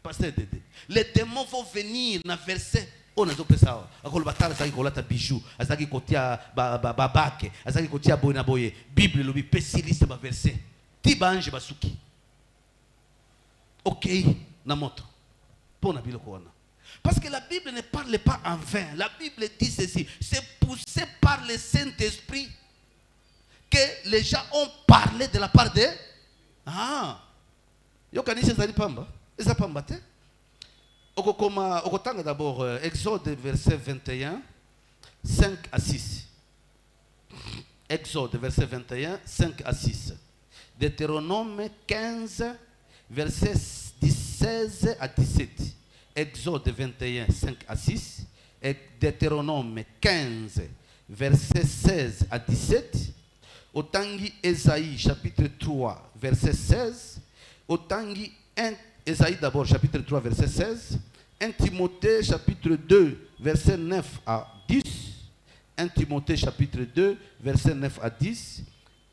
Pasteur Dédé, les démons vont venir dans verset. On a dit ça. Akolo batala ça qui kolata bijou, azaki kotia babake, azaki kotia boyna boye. Bible lobi pessimiste ba verset. Ti banje basuki. OK, na moto. Pour na biloko wana. Parce que la Bible ne parle pas en vain. La Bible dit ceci, c'est poussé par le Saint-Esprit que les gens ont parlé de la part de yo kanisi zali pamba. Eza pamba te. Okotanga d'abord Exode verset 21 5 à 6. Exode verset 21 5 à 6. Deutéronome 15 verset 16 à 17. Exode 21 5 à 6. Et Deutéronome 15 verset 16 à 17. Otangi Esaïe chapitre 3 verset 16. Otangi 1 Esaïe d'abord chapitre 3 verset 16. 1 Timothée chapitre 2 verset 9 à 10. 1 Timothée chapitre 2 verset 9 à 10.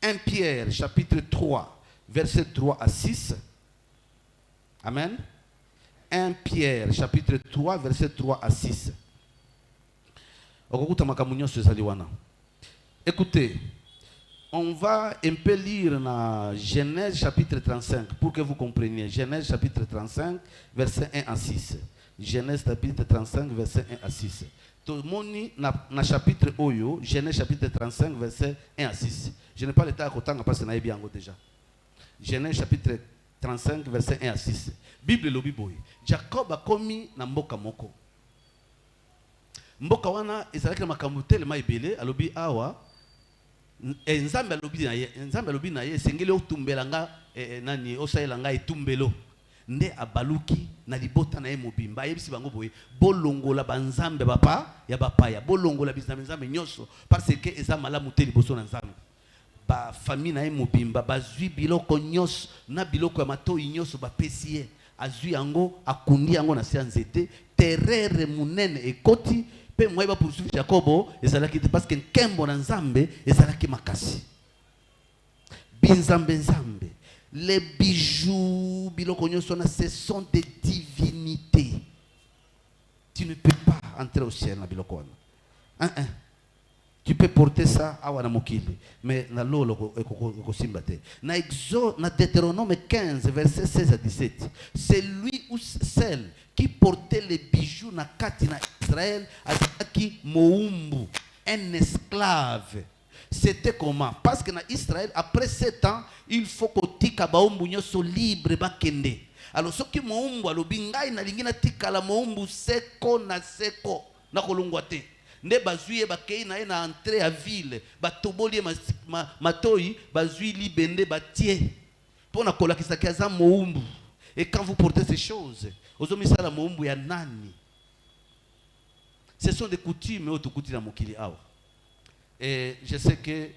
1 Pierre chapitre 3 verset 3 à 6. Amen. 1 Pierre chapitre 3 verset 3 à 6. Écoutez, on va un peu lire dans Genèse chapitre 35 pour que vous compreniez. Genèse chapitre 35 verset 1 à 6. Genèse chapitre 35 verset 1 à 6. Tout le monde na chapitre Oyo, Genèse chapitre 35 verset 1 à 6. Je n'ai pas le temps à côté parce que je bien déjà. Genèse chapitre 35 verset 1 à 6. Bible lobi boy. Jacob a commis na mboka moko. Mboka wana ezalaki na makambo telema ebele alobi awa nzambe alobi na ye sengeli otumbela nga nani osayela nga etumbelo nde abaluki na libota na ye mobimba yebisi bango boye bolongola banzambe bapa ya bapaya bolongola bizambe nyonso parce que eza malamu te liboso na nzambe ba famille na ye mobimba bazwi biloko nyonso na biloko ya matoi nyonso bapesi ye azwi yango akundi yango na se nzete terere munene ekoti pe moi ba poursuivre Jacobo ezalaki parce que nkembo na nzambe ezalaki makasi binzambe nzambe les bijoux biloko nyonso na ce sont des divinités. Tu ne peux pas entrer au ciel na biloko wana tu peux porter ça à wana mokili mais na lolo ekosimba te na Exode na Deutéronome 15 verset 16 à 17 c'est lui ou celle qui portait les bijoux na kati na Israël azaki moumbu un esclave. C'était comment? Parce que dans Israël, après 7 ans, il faut que tika baumbu nyoso libre bakende. Alors ce qui moumbu alobi ngai na lingina tika la moumbu seko na seko na kolongwa te. Ne bazui bakei na na entrée à ville, batoboli matoi bazui libende batie. Pona kolakisa kaza moumbu. Et quand vous portez ces choses, ozomisa la moumbu ya nani? Ce sont des coutumes au tukuti na mokili awa. Et je sais que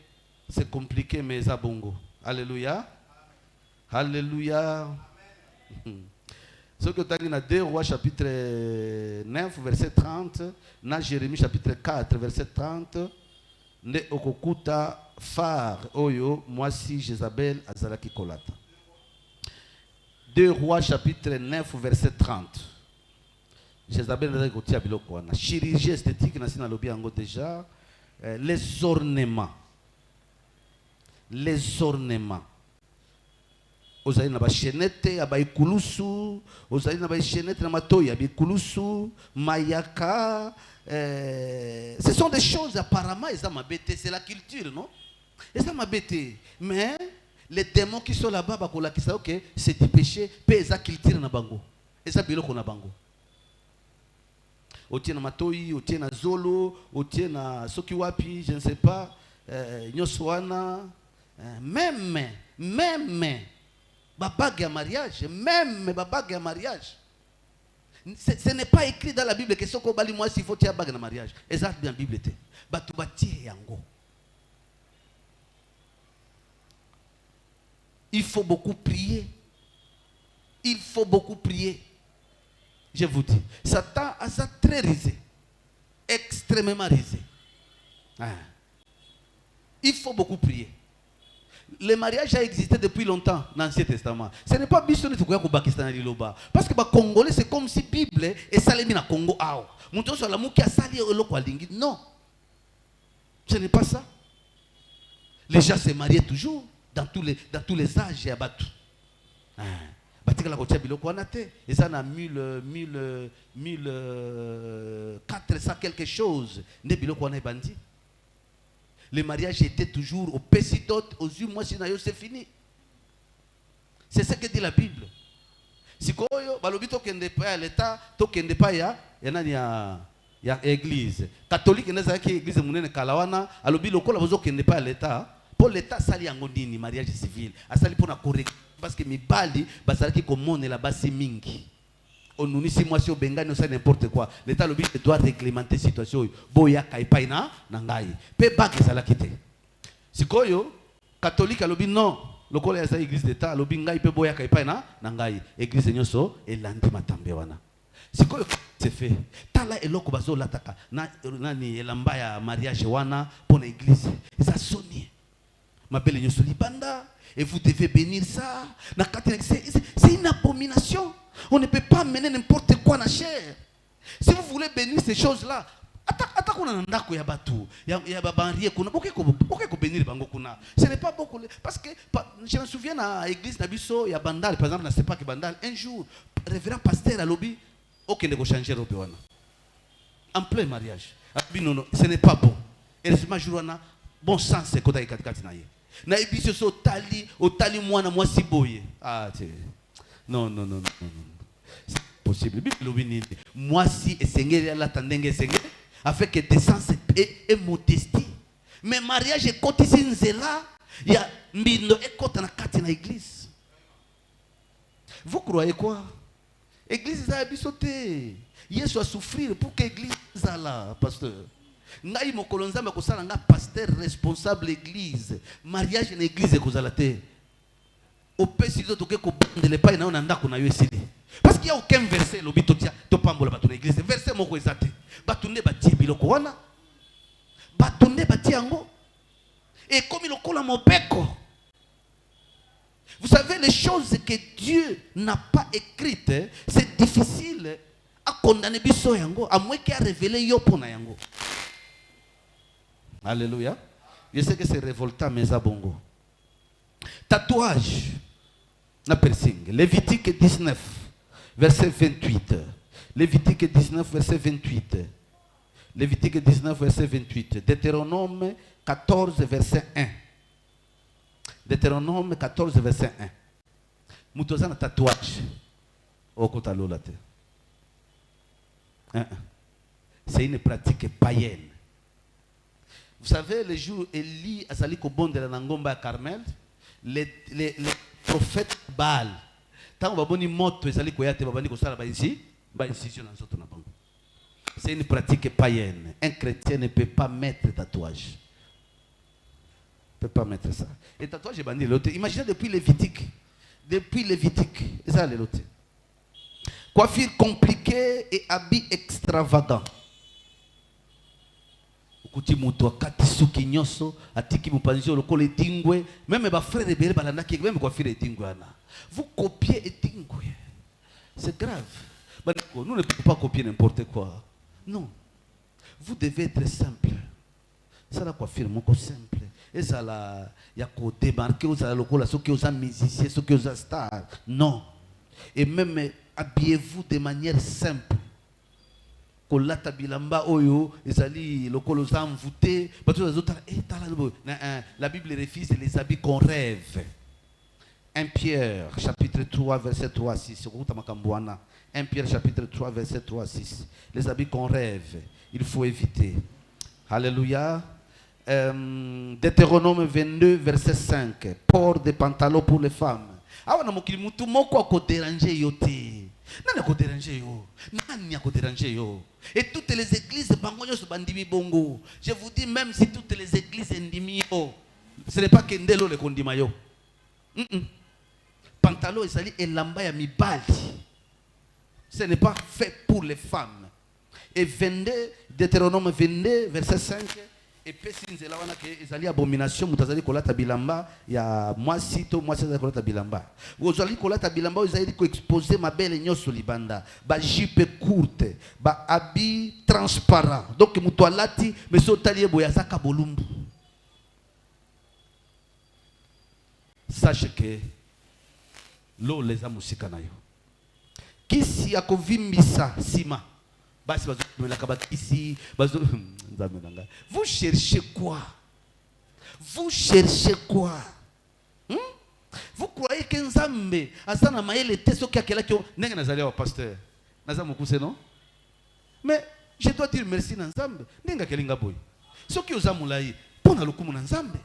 c'est compliqué, mais ça bongo. Alléluia. Alléluia. Ce que tu as dit dans 2 Rois chapitre 9, verset 30, dans Jérémie chapitre 4, verset 30, ne okokuta phare oyo, moi si Jézabel azalaki kolata. 2 Rois chapitre 9, verset 30. Jézabel azalaki kotia biloko wana. Chirurgie esthétique, na sina lobi yango déjà. Les ornements. Les ornements. Ozali na ba chenete ya ba ikulusu, ozali na ba chenete na matoyi ya ba ikulusu, mayaka, ce sont des choses apparemment eza mabete, c'est la culture, non? Eza mabete, mais les démons qui sont là-bas bakolakisa OK, c'est du péché, pe eza culture na bango. Eza biloko na bango. Otie na matoi, otie na zolo, otie na soki wapi, je ne sais pas, nyoswana, même babague à mariage, même babague à mariage. Ce n'est pas écrit dans la Bible que soko bali moi s'il faut tirer bague na mariage. Exact dans la Bible te. Batu batie yango. Il faut beaucoup prier. Il faut beaucoup prier. Je vous dis, Satan a ça très risé, extrêmement risé. Il faut beaucoup prier. Le mariage a existé depuis longtemps dans l'Ancien Testament. Ce n'est pas Bissoni qui est Pakistan et Liloba. Parce que les Congolais, c'est comme si la Bible est salée dans le Congo. Non. Ce n'est pas ça. Les gens se mariaient toujours dans tous les âges et abattus. Batika la kotia biloko wana te. Et ça na 1400 quelque chose. Ne biloko wana bandi. Le mariage était toujours au Pesitot, aux yeux, moi, c'est fini. C'est ce que dit la Bible. Si vous avez l'État, vous avez l'église. Catholique, vous avez l'église, vous avez l'État. Pour l'État, ça y est, mariage civil. Ça y est, pour la correction. Parce que mes bali, ça qui commande là-bas, c'est mingi. On nous dit si moi si au Bengani, on sait n'importe quoi. L'État doit réglementer la situation. Boya kaipaina nangai. Pe bag ça la quitter. Si koyo catholique alobi non, le collège de l'église d'État alobi ngai pe boya kaipaina nangai. Église nyoso et landi matambe wana. Si koyo c'est fait. Tala eloko bazo lataka na nani elamba ya mariage wana pour l'église. Ça sonne. Ma belle nyoso libanda et vous devez bénir ça. C'est une abomination. On ne peut pas mener n'importe quoi na chair. Si vous voulez bénir ces choses-là, ce n'est pas beaucoup. Parce que je me souviens à l'église Nabiso, il y a Bandal, par exemple, c'est pas que Bandal. Un jour, le révérend pasteur à l'obbi, ok, ne changer l'obbi. En plein mariage. Non, non, ce n'est pas bon. Et ce jour, bon sens, c'est quand il y a na ebiso so otali mwana mwasi boye. Ah, non. C'est possible. Mwasi esengeli ala tandenge sengeli avec décence et modestie. Mais mariage est côté nzela ya mbindo ekota na kati na église. Vous croyez quoi? Église za bisoté. Yesu a souffrir pour que église là, pasteur. Ngai mokolonzamba kosala nga pasteur responsable l'église. Mariage na église kozalate. Au pesi to ke ko bandele pa na ona ndako na yo esili. Parce qu'il y a aucun verset lobi to tia to pambola batu na église. Verset moko ezate. Batunde bati biloko wana. Batunde bati yango. Et comme il okola mopeko. Vous savez les choses que Dieu n'a pas écrites, c'est difficile à condamner biso yango à moins qu'il a révélé yo pona yango. Alléluia. Je sais que c'est révoltant, mais ça bongo. Tatouage. Na piercing. Lévitique 19, verset 28. Lévitique 19, verset 28. Lévitique 19, verset 28. Deutéronome 14, verset 1. Deutéronome 14, verset 1. Moutozana tatouage. Okotalolate. C'est une pratique païenne. Vous savez, le jour où Élie a sali ko bonde la ngomba Carmel, les prophètes Baal, tant va boni moto ezali ko yate babani ko sala ba ici, ba incision dans soto na bango. C'est une pratique païenne. Un chrétien ne peut pas mettre tatouage. Ne peut pas mettre ça. Et tatouage est banni l'autre. Imaginez depuis Lévitique. Depuis Lévitique, ça c'est l'autre. Coiffure compliquée et habits extravagants. Kuti mutu akati suki nyoso atiki mupanzio lokole dingwe même ba frère bele balandaki même coiffure dingwe ana. Vous copiez et dingwe. C'est grave. Nous ne pouvons pas copier n'importe quoi. Non. Vous devez être simple. Ça la coiffure moko simple. Et ça la ya ko démarquer aux lokola ceux qui aux musiciens, ceux qui aux stars. Non. Et même habillez-vous de manière simple. Kolata bilamba oyo ezali lokolo za mvouté bato azota la Bible refuse les habits qu'on rêve. 1 Pierre chapitre 3 verset 3 à 6. 1 Pierre chapitre 3 verset 3 à 6. Les habits qu'on rêve, il faut éviter. Alléluia. Deutéronome 22 verset 5. Port de pantalons pour les femmes. Awana mokili mutu moko ko déranger yote. Nani ko déranger yo? Nani ko déranger yo? Et toutes les églises bangonyo so bandimi bongo. Je vous dis même si toutes les églises ndimi yo, ce n'est pas que ndelo le kondima yo. Pantalon ezali elamba ya mibali. Ce n'est pas fait pour les femmes. Et 22 Deutéronome 22 verset 5, Et puis si nzela wana ke ezali abomination mutazali kolata bilamba ya mwasi to mwasi azali kolata bilamba. Ozali kolata bilamba ezali ko exposer mabele nyoso libanda, ba jupe courte, ba habit transparent. Donc mutu alati mais so talié boya zaka bolumbu. Sache que l'eau les a musika na yo. Kisi akovimbisa sima. Vous cherchez quoi? Vous cherchez quoi? Vous croyez que Nzambe asana maele te soki akela ki nenga nazali wa pasteur naza mukuse non? Mais je dois dire merci na Nzambe nenga kelinga boy soki oza mulai pona lokumu na Nzambe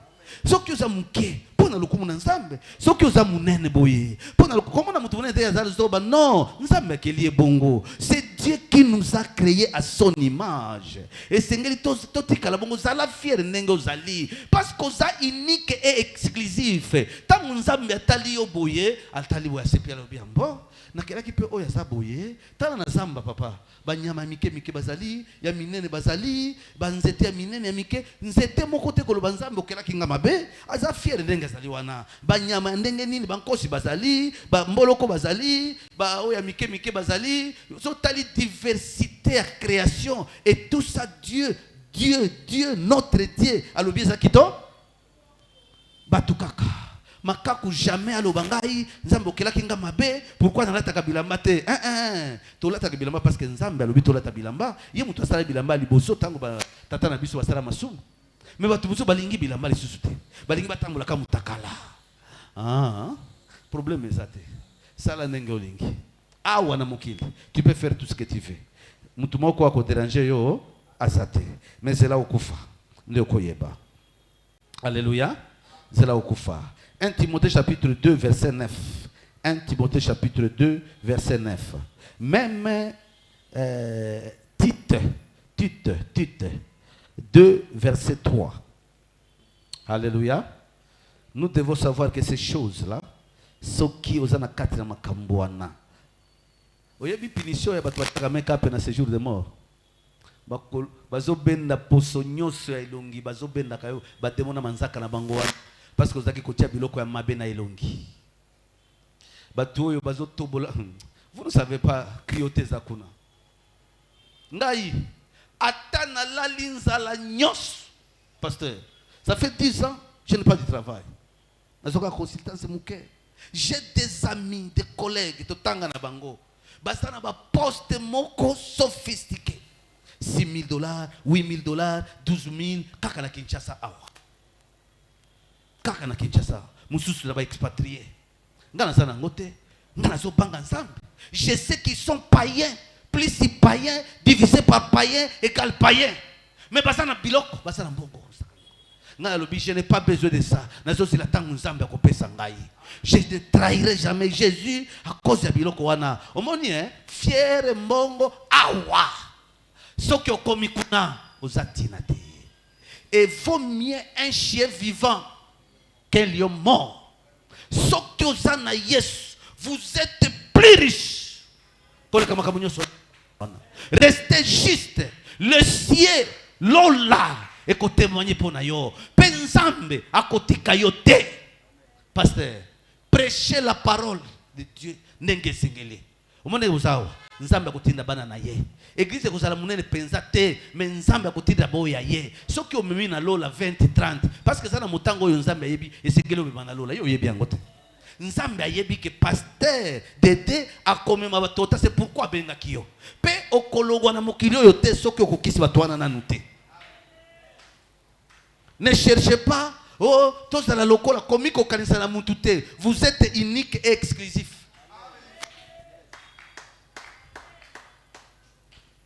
soki oza muke pona lokumu na Nzambe soki oza munene boye pona lokumu comment na mutu munene te azali zoba non Nzambe akeli bongo. C'est Dieu qui nous a créés à son image. Et sengeli totikala bongo zala fier ndenge ozali parce que oza unique et exclusif. Tango Nzambe atali yo boye atali boya sepia lo biambo na kelaki pe oya za boye tala na zamba papa banyama mike mike bazali ya minene bazali banzete ya minene ya mike nzete moko te koloba Nzambe okelaki nga mabe aza fier ndenge azali wana banyama ndenge nini bankosi bazali ba mboloko bazali ba oya mike mike bazali so tali diversité à création et tout ça Dieu notre Dieu alobi ezakito batukaka makaku jamais alobangai Nzambe okelaki nga mabe pourquoi nalataka bilamba te tolataka bilamba parce que Nzambe alobi tolata bilamba ye mutu asala bilamba liboso tango ba tata na biso basala masumu mais batu biso balingi bilamba lisusu te balingi batambola ka mutakala problème ezate sala ndenge olingi awa na mokili tu peux faire tout ce que tu veux mutu moko ako déranger yo azate mais c'est là okufa ndio koyeba alléluia c'est là okufa. 1 Timothée chapitre 2 verset 9. 1 Timothée chapitre 2 verset 9. Même Tite 2 verset 3. Alléluia. Nous devons savoir que ces choses-là, ce qui aux ana kati na makambo wana. Oyebi punition ya batu batameka pe na séjour de mort. Bazobenda poso nyoso ya ilongi bazobenda kayo bademona manzaka na bango wana. Parce que vous avez kotia biloko ya mabe na elongi. Batu oyo bazotobola. Vous ne savez pas crioter zakuna. Ngai atana la linza la nyos. Pasteur, ça fait 10 ans, je n'ai pas de travail. Nazoka consultance muke. J'ai des amis, des collègues, totanga na bango. Basana ba poste moko sophistiqué. $6,000, $8,000, $12,000, kaka na Kinshasa awa. Kaka na Kinshasa, mususu là-bas expatrié. Ngana sana ngote, ngana zo banga ensemble. Je sais qu'ils sont païens, plus si païens, divisé par païens égale païen. Mais basana biloko, basana mbongo. Ngana lobi, je n'ai pas besoin de ça. Nazo si la tangu nzambe akopesa ngai. Je ne trahirai jamais Jésus à cause de biloko wana. Omoni fier mbongo awa. Soki okomi kuna ozatina te. Et vaut mieux un chien vivant qu'un lion mort. Soki ozana yes, vous êtes plus riche. Restez juste. Le ciel, l'ola, et qu'on témoigne pour nayo. Penzambe, à côté kayote. Pasteur, prêchez la parole de Dieu. Nenge singele. Au monde où ça, nzambe akotinda bana na ye. Église kozala munene penza te, mais nzambe akotinda boya ye. Soki omemi na lola 20 30 parce que ça na motango yo nzambe ayebi esengeli omema na lola yo yebi yango te. Nzambe ayebi que pasteur Dédé a komema batota, c'est pourquoi benga kiyo. Pe okologwa na mokili yo te soki okokisi batwana na nute. Ne cherchez pas oh tozala lokola komiko kanisa na mutu te. Vous êtes unique et exclusif.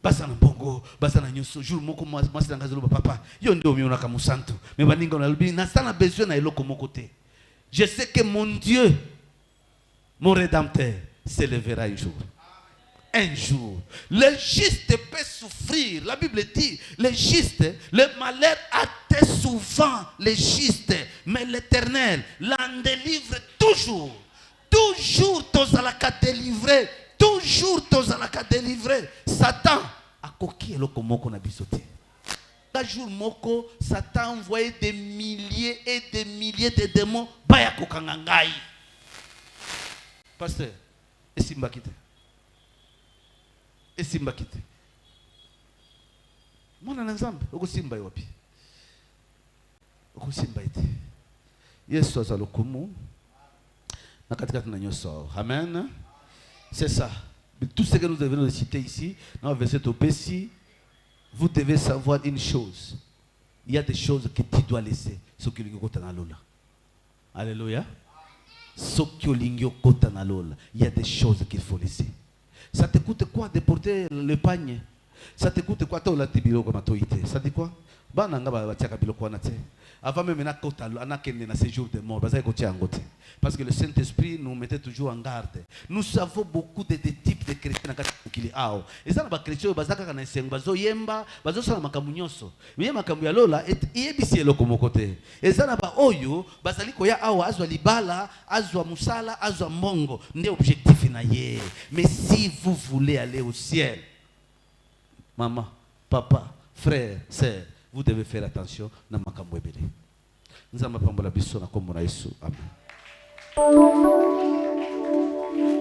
Basana bongo, basana nyoso, jour moko mwasi ngazelo papa. Yo ndio miona kama santo. Mais baninga na lubi na sana besoin na eloko moko te. Je sais que mon Dieu, mon rédempteur, s'élèvera un jour. Un jour. Le juste peut souffrir. La Bible dit, le juste, le malheur atteint souvent le juste, mais l'Éternel l'en délivre toujours. Toujours tozalaka délivrer. Toujours tozalaka délivrer. Satan a coquille eloko moko na biso te. Nanga jour moko, Satan envoyé des milliers et des milliers de démons. Baya kokangangai. Pasteur, et Simba kite. Et Simba kite. Mwana na Nzambe, oko Simba yopi. Oko Simba ite. Yesu azalokumu. Na katikati na nyoso. Amen. C'est ça. Tout ce que nous devons citer ici, dans le verset au Pessi, vous devez savoir une chose. Il y a des choses que tu dois laisser. Ce qui est dans l'eau. Alléluia. Ce qui est dans l'eau. Il y a des choses qu'il faut laisser. Ça te coûte quoi de porter le panier? Ça te coûte quoi? Ça te dit quoi? Avant même de séjour de mort, parce que le Saint-Esprit nous mettait toujours en garde. Nous savons beaucoup de types de chrétiens qui sont et ça, les chrétiens bazo yemba, bazo sala makambu nyonso. Mais makambu ya lola et bisi eloko mokote. Et ça ba oyo bazali ko ya awa azwa libala, azwa musala, azwa mongo, ndé objectif na ye. Mais si vous voulez aller au ciel, maman, papa, frère, sœur, vous devez faire attention na makambo ebele. Nzamba pambola biso na kombo na Yesu. Amen.